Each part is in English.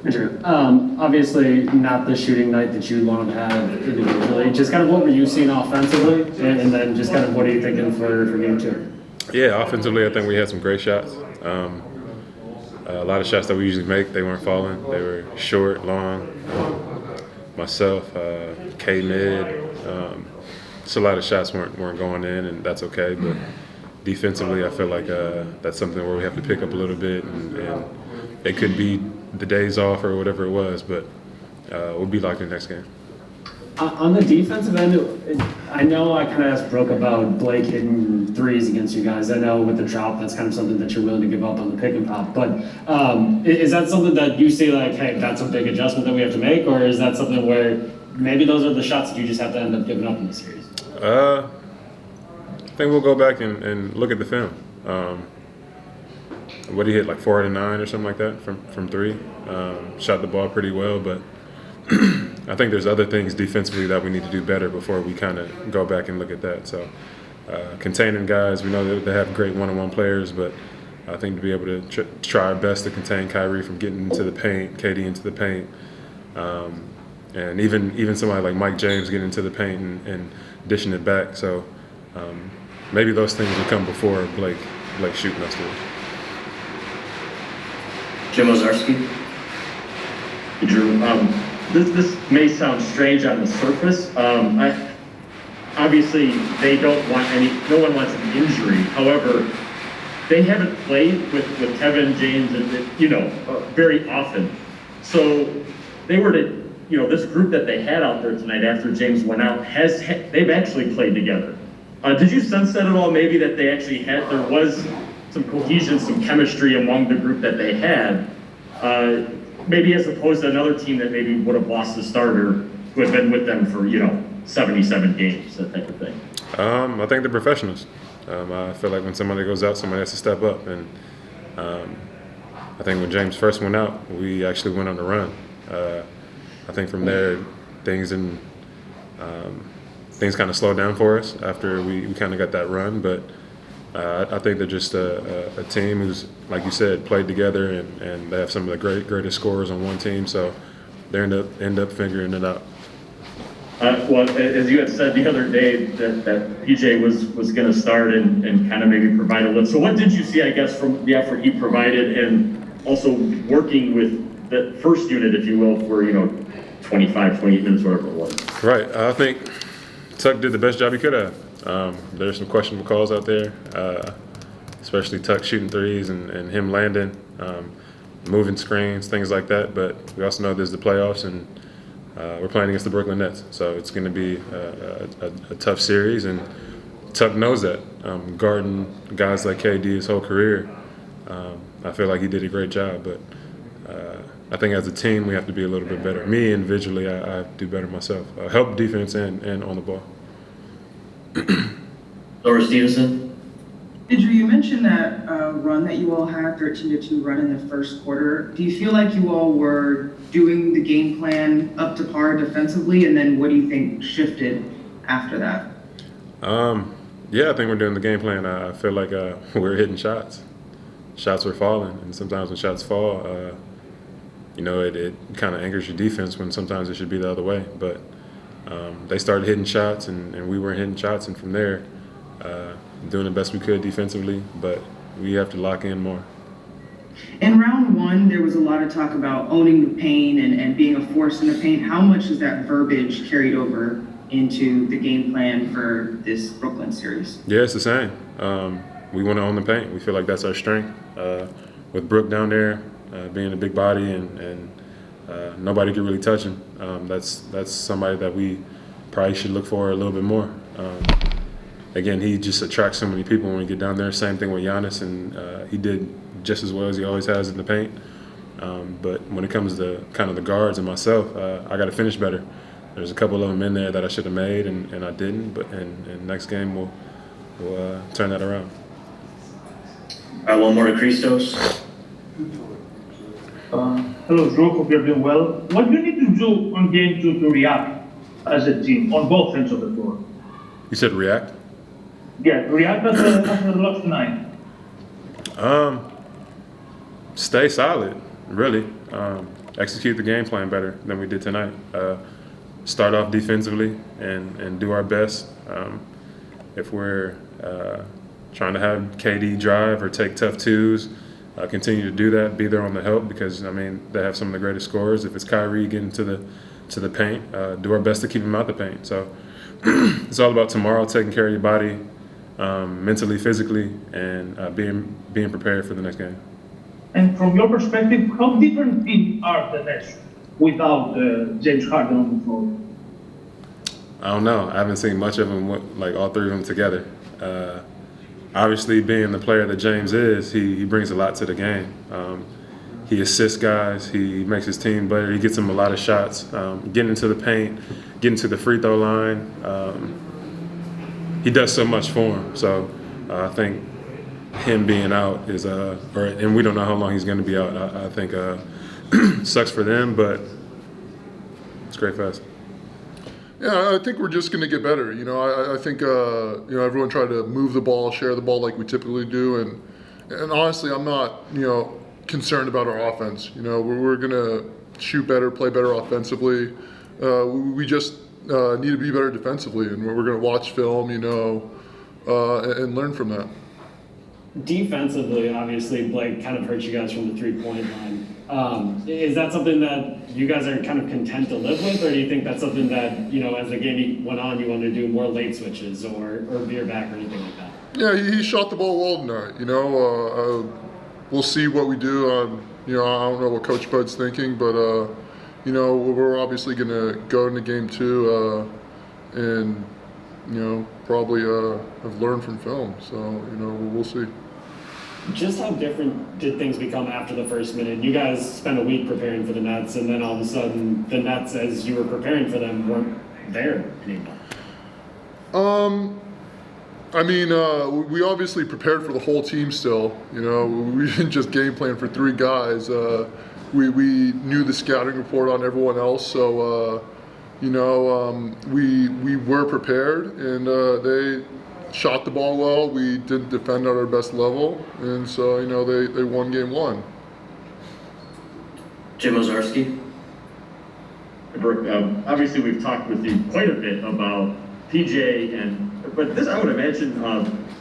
Jrue, obviously not the shooting night that you want to have individually. Just kind of what were you seeing offensively, and then just kind of what are you thinking for game two? Yeah, offensively, I think we had some great shots. A lot of shots that we usually make, they weren't falling. They were short, long. Myself, K mid. Just a lot of shots weren't going in, and that's okay. But defensively, I feel like that's something where we have to pick up a little bit, and it could be the days off or whatever it was, but we'll be locked in the next game. On the defensive end, I know I kind of asked Brook about Blake hitting threes against you guys. I know with the drop, that's kind of something that you're willing to give up on the pick and pop. But is that something that you see like, hey, that's a big adjustment that we have to make? Or is that something where maybe those are the shots that you just have to end up giving up in the series? I think we'll go back and look at the film. What he hit, like 4 out of 9 or something like that from three. Shot the ball pretty well, but I think there's other things defensively that we need to do better before we kind of go back and look at that. So containing guys, we know that they have great one-on-one players, but I think to be able to try our best to contain Kyrie from getting into the paint, KD into the paint, and even somebody like Mike James getting into the paint and dishing it back. So maybe those things will come before Blake shooting us through. Jim Ozarski. Jrue, this may sound strange on the surface. Obviously, no one wants an injury. However, they haven't played with Kevin, James, and very often. So they were to, this group that they had out there tonight after James went out, they've actually played together. Did you sense that at all? Maybe that they actually there was some cohesion, some chemistry among the group that they had. Maybe as opposed to another team that maybe would have lost the starter who had been with them for 77 games, that type of thing. I think they're professionals. I feel like when somebody goes out, somebody has to step up. And I think when James first went out, we actually went on a run. I think from there, things kind of slowed down for us after we kind of got that run. But I think they're just a team who's, like you said, played together, and they have some of the greatest scorers on one team. So they end up figuring it out. Well, as you had said the other day, that PJ was going to start and kind of maybe provide a lift. So what did you see, I guess, from the effort he provided, and also working with the first unit, if you will, for 25, 28 minutes, whatever it was? Right. I think Tuck did the best job he could have. There's some questionable calls out there, especially Tuck shooting threes and him landing, moving screens, things like that. But we also know there's the playoffs, and we're playing against the Brooklyn Nets. So it's going to be a tough series, and Tuck knows that. Guarding guys like KD his whole career, I feel like he did a great job. But I think as a team, we have to be a little bit better. Me, individually, I do better myself. Help defense and on the ball. Laura Stevenson. Jrue, you mentioned that run that you all had, 13-2 run in the first quarter. Do you feel like you all were doing the game plan up to par defensively, and then what do you think shifted after that? Yeah, I think we're doing the game plan. I feel like we're hitting shots. Shots were falling, and sometimes when shots fall, it kind of angers your defense when sometimes it should be the other way. But they started hitting shots, and we weren't hitting shots, and from there, doing the best we could defensively, but we have to lock in more. In round one, there was a lot of talk about owning the paint and being a force in the paint. How much is that verbiage carried over into the game plan for this Brooklyn series? Yeah, it's the same. We want to own the paint. We feel like that's our strength. With Brook down there, being a big body and nobody can really touch him, that's somebody that we probably should look for a little bit more. Again, he just attracts so many people when we get down there. Same thing with Giannis, and he did just as well as he always has in the paint. But when it comes to kind of the guards and myself, I got to finish better. There's a couple of them in there that I should have made, and I didn't. But and next game we'll turn that around. One more to Christos. Hello, Jrue. Hope you're doing well. What do you need to do on game two to react as a team on both ends of the floor? You said react? Yeah, react after the loss tonight. Stay solid, really. execute the game plan better than we did tonight. Start off defensively and do our best. If we're trying to have KD drive or take tough twos, continue to do that. Be there on the help because they have some of the greatest scorers. If it's Kyrie getting to the paint, do our best to keep him out the paint. So it's all about tomorrow, taking care of your body, mentally, physically, and being prepared for the next game. And from your perspective, how different teams are the Nets without James Harden on the floor? I don't know. I haven't seen much of them, like all three of them together. Obviously, being the player that James is, he brings a lot to the game. He assists guys. He makes his team better. He gets them a lot of shots. Getting into the paint, getting to the free throw line. He does so much for him. So I think him being out is and we don't know how long he's going to be out. I think sucks for them, but it's great for us. Yeah, I think we're just going to get better. I think everyone tried to move the ball, share the ball like we typically do, and honestly, I'm not concerned about our offense. We're going to shoot better, play better offensively. We just need to be better defensively, and we're going to watch film, and learn from that. Defensively, obviously, Blake kind of hurt you guys from the three-point line. Is that something that you guys are kind of content to live with, or do you think that's something that, as the game went on, you want to do more late switches or veer back or anything like that? Yeah, he shot the ball well tonight. We'll see what we do on, I don't know what Coach Bud's thinking, but, we're obviously going to go into game two and, probably have learned from film. So, we'll see. Just how different did things become after the first minute? You guys spent a week preparing for the Nets, and then all of a sudden, the Nets, as you were preparing for them, weren't there anymore. We obviously prepared for the whole team still. We didn't just game plan for three guys. We knew the scouting report on everyone else, so we were prepared, and they shot the ball well. We didn't defend at our best level, and so they won game one. Jim Ozarski. Brook, obviously we've talked with you quite a bit about PJ, but this, I would imagine,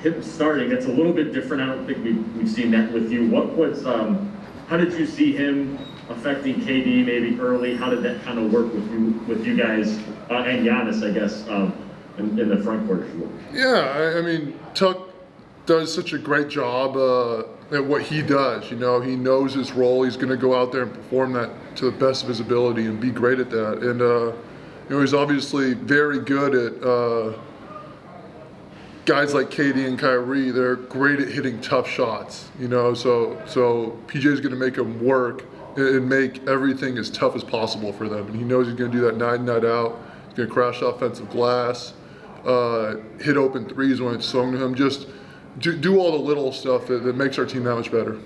him starting, that's a little bit different. I don't think we've seen that with you. How did you see him affecting KD maybe early? How did that kind of work with you guys and Giannis, I guess, in the front court? Yeah, Tuck does such a great job at what he does. He knows his role. He's going to go out there and perform that to the best of his ability and be great at that. And he's obviously very good at guys like KD and Kyrie. They're great at hitting tough shots. So PJ's going to make them work and make everything as tough as possible for them. And he knows he's going to do that night in, night out. He's going to crash offensive glass, hit open threes when it's thrown to him. Just do all the little stuff that makes our team that much better.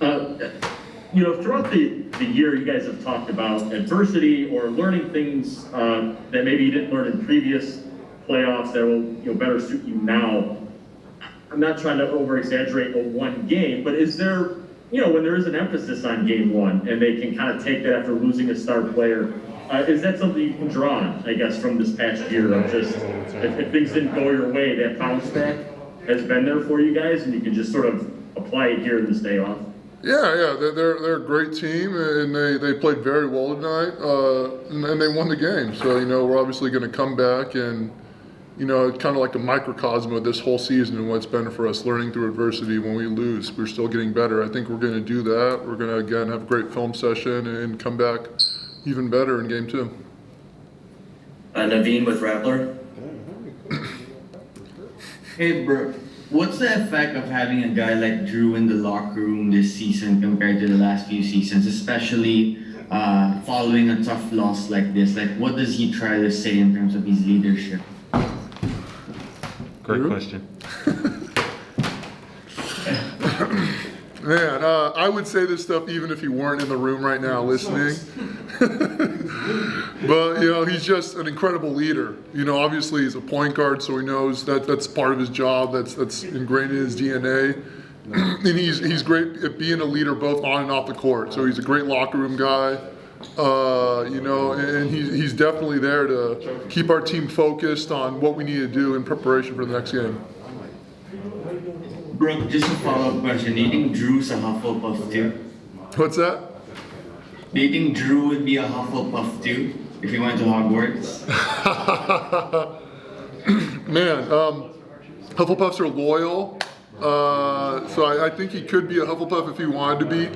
Throughout the year, you guys have talked about adversity or learning things that maybe you didn't learn in previous playoffs that will better suit you now. I'm not trying to over-exaggerate one game, but is there, when there is an emphasis on game one and they can kind of take that after losing a star player, is that something you can draw on, I guess, from this past year of just, if things didn't go your way, that bounce back has been there for you guys and you can just sort of apply it here in this day off? Yeah, they're a great team, and they played very well tonight, and they won the game. So, we're obviously going to come back and, it's kind of like a microcosm of this whole season and what it's been for us learning through adversity. When we lose, we're still getting better. I think we're going to do that. We're going to, again, have a great film session and come back even better in game two. Naveen with Rappler. Hey, Brook. What's the effect of having a guy like Jrue in the locker room this season compared to the last few seasons, especially following a tough loss like this? What does he try to say in terms of his leadership? Great question. Man, I would say this stuff even if you weren't in the room right now listening. But, he's just an incredible leader. Obviously he's a point guard, so he knows that that's part of his job. That's ingrained in his DNA. And he's great at being a leader both on and off the court. So he's a great locker room guy. And he's definitely there to keep our team focused on what we need to do in preparation for the next game. Brooke, just a follow-up question. Do you think Jrue's a Hufflepuff too? What's that? Do you think Jrue would be a Hufflepuff too if he went to Hogwarts? Man, Hufflepuffs are loyal. So I think he could be a Hufflepuff if he wanted to be.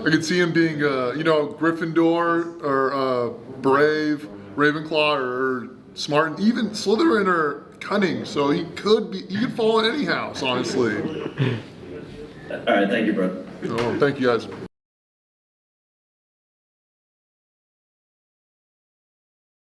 I could see him being, Gryffindor or Brave, Ravenclaw or Smart, and even Slytherin or Cunning. So he could fall in any house, honestly. All right, thank you, bro. Oh, thank you guys.